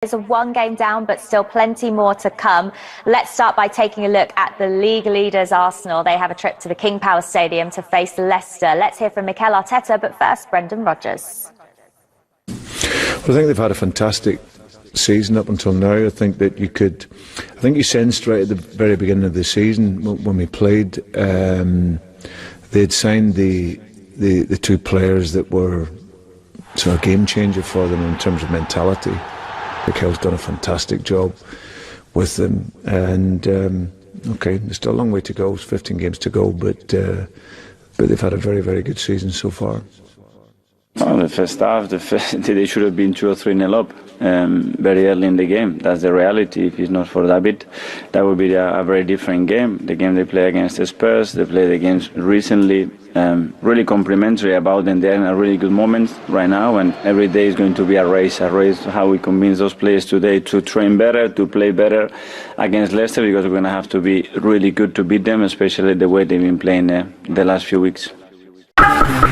It's a one game down, but still plenty more to come. Let's start by taking a look at the league leaders, Arsenal. They have a trip to the King Power Stadium to face Leicester. Let's hear from Mikel Arteta, but first, Brendan Rodgers. Well, I think they've had a fantastic season up until now. I think that you sensed right at the very beginning of the season when we played, they'd signed the two players that were sort of game changer for them in terms of mentality. Mikel's done a fantastic job with them, and okay, there's still a long way to go. It's 15 games to go, but they've had a very, very good season so far. Well, the first half, they should have been 2 or 3-0 up very early in the game. That's the reality. If it's not for that bit, that would be a very different game. The game they play against the Spurs, they played against recently, really complimentary about them. They're in a really good moment right now, and every day is going to be a race how we convince those players today to train better, to play better against Leicester, because we're going to have to be really good to beat them, especially the way they've been playing the last few weeks.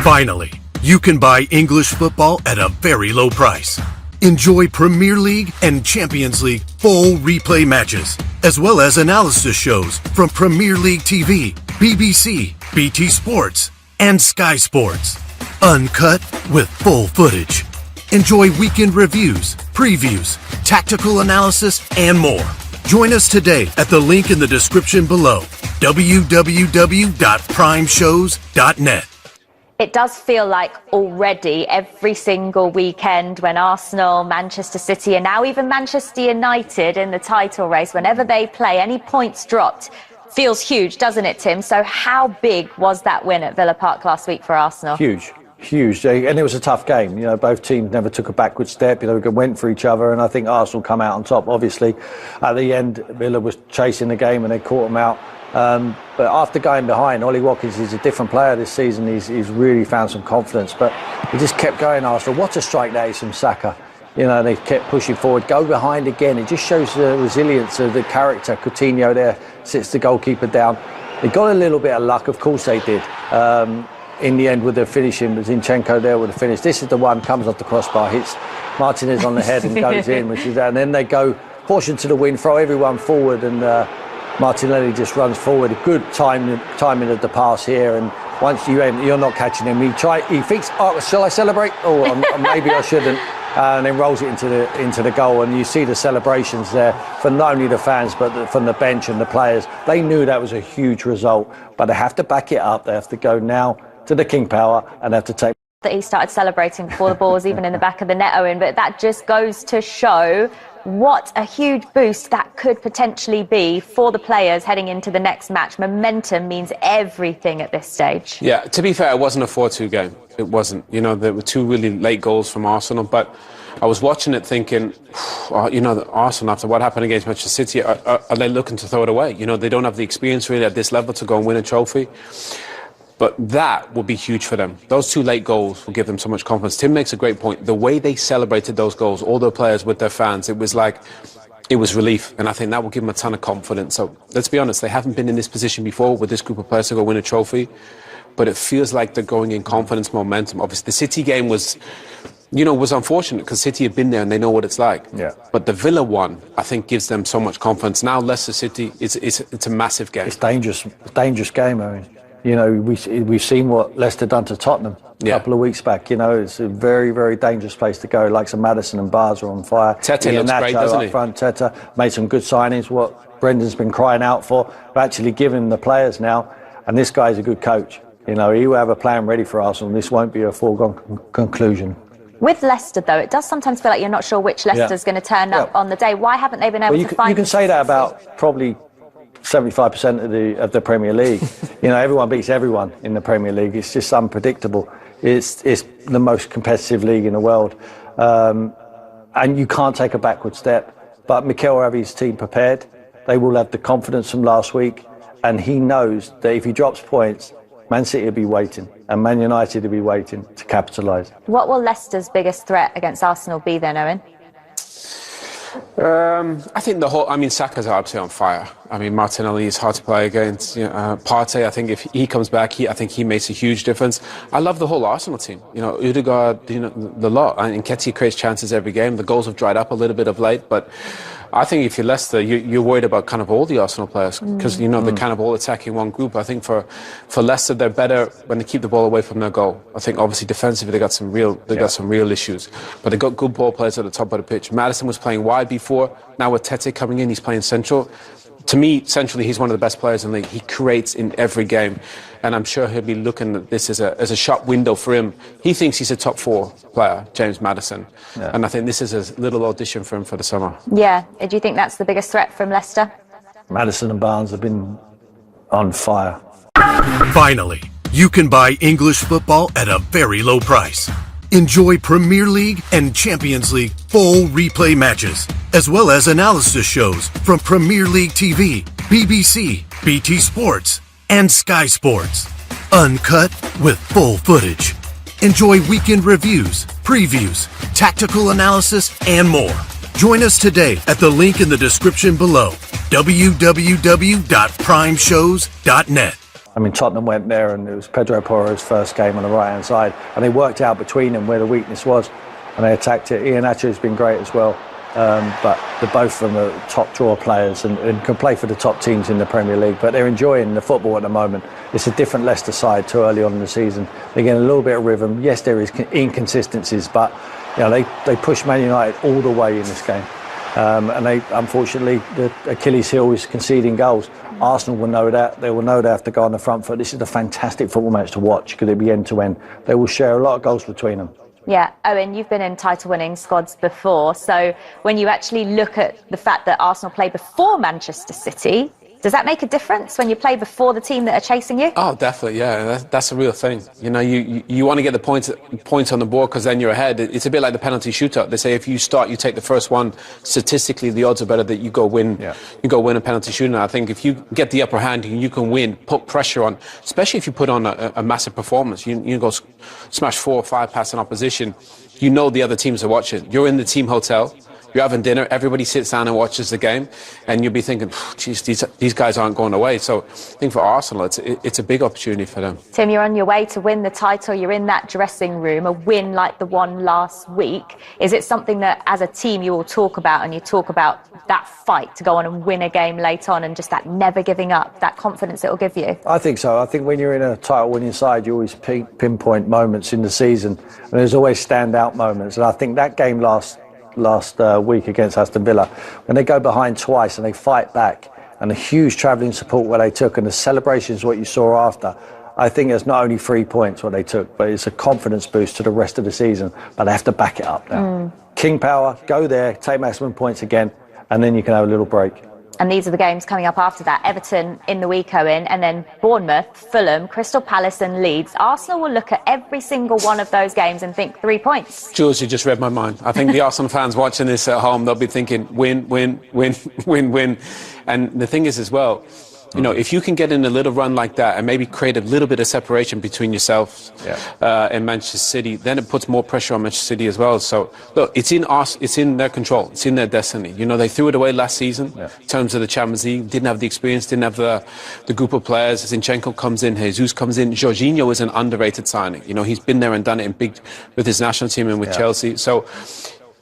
Finally, you can buy English football at a very low price. Enjoy Premier League and Champions League full replay matches, as well as analysis shows from Premier League TV, BBC, BT Sports, and Sky Sports. Uncut with full footage. Enjoy weekend reviews, previews, tactical analysis, and more. Join us today at the link in the description below, www.primeshows.net. It does feel like already every single weekend when Arsenal, Manchester City, and now even Manchester United in the title race, whenever they play, any points dropped feels huge, doesn't it, Tim? So how big was that win at Villa Park last week for Arsenal? Huge. And it was a tough game. You know, both teams never took a backward step. You know, went for each other, and I think Arsenal come out on top. Obviously, at the end, Villa was chasing the game and they caught them out. But after going behind, Ollie Watkins is a different player this season. He's really found some confidence, but he just kept going. Arsenal, what a strike that is from Saka. You know, they kept pushing forward, go behind again. It just shows the resilience of the character. Coutinho there sits the goalkeeper down. They got a little bit of luck, of course they did. In the end, with the finishing, Zinchenko there with the finish. This is the one, comes off the crossbar, hits Martinez on the head and goes in, and then they go portion to the win, throw everyone forward, and Martinelli just runs forward. A good timing of the pass here, and once you're not catching him, he thinks, oh, shall I celebrate? Oh, maybe I shouldn't, and then rolls it into the goal. And you see the celebrations there for not only the fans but from the bench and the players. They knew that was a huge result, but they have to back it up. They have to go now to the King Power and have to take. That he started celebrating before the ball was even in the back of the net, Owen, but that just goes to show what a huge boost that could potentially be for the players heading into the next match. Momentum means everything at this stage. Yeah, to be fair, it wasn't a 4-2 game. It wasn't. You know, there were two really late goals from Arsenal, but I was watching it thinking, you know, Arsenal, after what happened against Manchester City, are they looking to throw it away? You know, they don't have the experience really at this level to go and win a trophy. But that will be huge for them. Those two late goals will give them so much confidence. Tim makes a great point. The way they celebrated those goals, all the players with their fans, it was relief. And I think that will give them a ton of confidence. So let's be honest, they haven't been in this position before with this group of players to go win a trophy. But it feels like they're going in confidence, momentum. Obviously, the City game was unfortunate because City have been there and they know what it's like. Yeah. But the Villa one, I think, gives them so much confidence. Now Leicester City, it's a massive game. It's dangerous game, I mean. You know, we've seen what Leicester done to Tottenham a couple of weeks back. You know, it's a very, very dangerous place to go. Like some Maddison and Barnes are on fire. Tete looks great, doesn't he? Front, Tete made some good signings. What Brendan's been crying out for, we're actually giving the players now. And this guy's a good coach. You know, he will have a plan ready for Arsenal. This won't be a foregone conclusion. With Leicester, though, it does sometimes feel like you're not sure which Leicester's going to turn up on the day. Why haven't they been able to find? You can say that about probably 75% of the Premier League. You know, everyone beats everyone in the Premier League. It's just unpredictable. It's the most competitive league in the world, and you can't take a backward step. But Mikel will have his team prepared. They will have the confidence from last week, and he knows that if he drops points, Man City will be waiting, and Man United will be waiting to capitalise. What will Leicester's biggest threat against Arsenal be then, Owen? I think Saka's absolutely on fire. I mean, Martinelli is hard to play against. Partey, I think if he comes back, I think he makes a huge difference. I love the whole Arsenal team. Odegaard, the lot. And Nketiah creates chances every game. The goals have dried up a little bit of late, but I think if you're Leicester, you're worried about kind of all the Arsenal players because they're kind of all attacking one group. I think for Leicester, they're better when they keep the ball away from their goal. I think obviously defensively they got some real issues, but they got good ball players at the top of the pitch. Maddison was playing wide before. Now with Tete coming in, he's playing central. To me, centrally, he's one of the best players in the league. He creates in every game. And I'm sure he'll be looking at this as a shop window for him. He thinks he's a top 4 player, James Maddison. Yeah. And I think this is a little audition for him for the summer. Yeah. Do you think that's the biggest threat from Leicester? Maddison and Barnes have been on fire. Finally, you can buy English football at a very low price. Enjoy Premier League and Champions League full replay matches, as well as analysis shows from Premier League TV, BBC, BT Sports, and Sky Sports. Uncut with full footage. Enjoy weekend reviews, previews, tactical analysis, and more. Join us today at the link in the description below, www.primeshows.net. I mean, Tottenham went there and it was Pedro Porro's first game on the right-hand side, and they worked out between them where the weakness was, and they attacked it. Iheanacho's been great as well, but they're both of them are top draw players and can play for the top teams in the Premier League, but they're enjoying the football at the moment. It's a different Leicester side too early on in the season. They're getting a little bit of rhythm. Yes, there is inconsistencies, but they push Man United all the way in this game. And they, unfortunately, the Achilles heel is conceding goals. Arsenal will know that. They will know they have to go on the front foot. This is a fantastic football match to watch because it'll be end to end. They will share a lot of goals between them. Yeah, Owen, you've been in title-winning squads before. So when you actually look at the fact that Arsenal play before Manchester City, does that make a difference when you play before the team that are chasing you? Oh, definitely, yeah. That's a real thing. You want to get the points on the board because then you're ahead. It's a bit like the penalty shootout. They say if you start, you take the first one. Statistically, the odds are better that you go win. Yeah. You go win a penalty shootout. I think if you get the upper hand, you can win. Put pressure on, especially if you put on a massive performance. You go smash 4 or 5 past an opposition. You know the other teams are watching. You're in the team hotel. You're having dinner, everybody sits down and watches the game, and you'll be thinking, geez, these guys aren't going away. So I think for Arsenal, it's a big opportunity for them. Tim, you're on your way to win the title. You're in that dressing room, a win like the one last week. Is it something that, as a team, you will talk about, and you talk about that fight to go on and win a game late on, and just that never giving up, that confidence it will give you? I think so. I think when you're in a title-winning side, you always pinpoint moments in the season, and there's always standout moments. And I think that game last week against Aston Villa, when they go behind twice and they fight back, and the huge travelling support where they took and the celebrations what you saw after, I think it's not only 3 points what they took, but it's a confidence boost to the rest of the season, but they have to back it up now. King power, go there, take maximum points again, and then you can have a little break. And these are the games coming up after that. Everton in the week, Owen, and then Bournemouth, Fulham, Crystal Palace and Leeds. Arsenal will look at every single one of those games and think 3 points. Jules, you just read my mind. I think the Arsenal fans watching this at home, they'll be thinking, win, win, win, win, win. And the thing is as well, if you can get in a little run like that and maybe create a little bit of separation between yourself and Manchester City, then it puts more pressure on Manchester City as well. So, look, it's in their control. It's in their destiny. They threw it away last season in terms of the Champions League. Didn't have the experience, didn't have the group of players. Zinchenko comes in, Jesus comes in. Jorginho is an underrated signing. He's been there and done it with his national team and with Chelsea. So,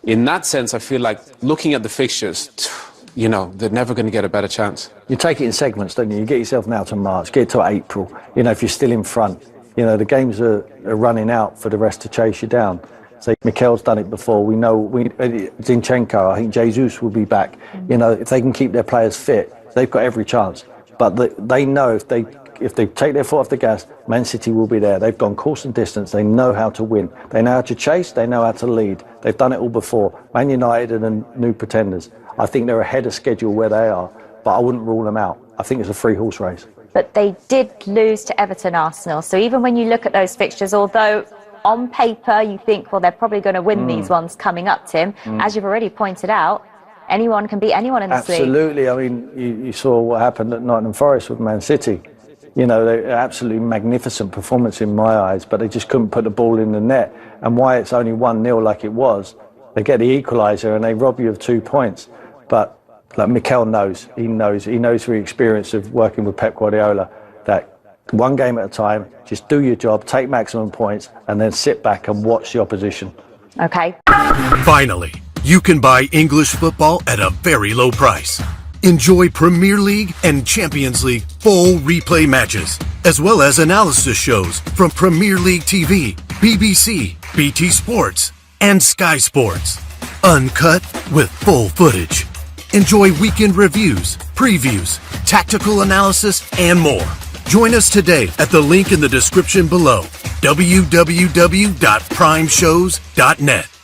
in that sense, I feel like looking at the fixtures, they're never going to get a better chance. You take it in segments, don't you? You get yourself now to March, get to April. If you're still in front, the games are running out for the rest to chase you down. So Mikel's done it before. We know Zinchenko, I think Jesus will be back. If they can keep their players fit, they've got every chance. But they know if they take their foot off the gas, Man City will be there. They've gone course and distance. They know how to win. They know how to chase. They know how to lead. They've done it all before. Man United are the new pretenders. I think they're ahead of schedule where they are, but I wouldn't rule them out. I think it's a 3-horse race. But they did lose to Everton, Arsenal. So even when you look at those fixtures, although on paper you think, well, they're probably going to win these ones coming up, Tim, as you've already pointed out, anyone can beat anyone in this league. Absolutely. I mean, you saw what happened at Nottingham Forest with Man City. They're absolutely magnificent performance in my eyes, but they just couldn't put the ball in the net. And why it's only 1-0 like it was, they get the equaliser and they rob you of 2 points. But like Mikel knows through experience of working with Pep Guardiola that one game at a time, just do your job, take maximum points, and then sit back and watch the opposition. Okay. Finally, you can buy English football at a very low price. Enjoy Premier League and Champions League full replay matches, as well as analysis shows from Premier League TV, BBC, BT Sports, and Sky Sports. Uncut with full footage. Enjoy weekend reviews, previews, tactical analysis, and more. Join us today at the link in the description below, www.primeshows.net.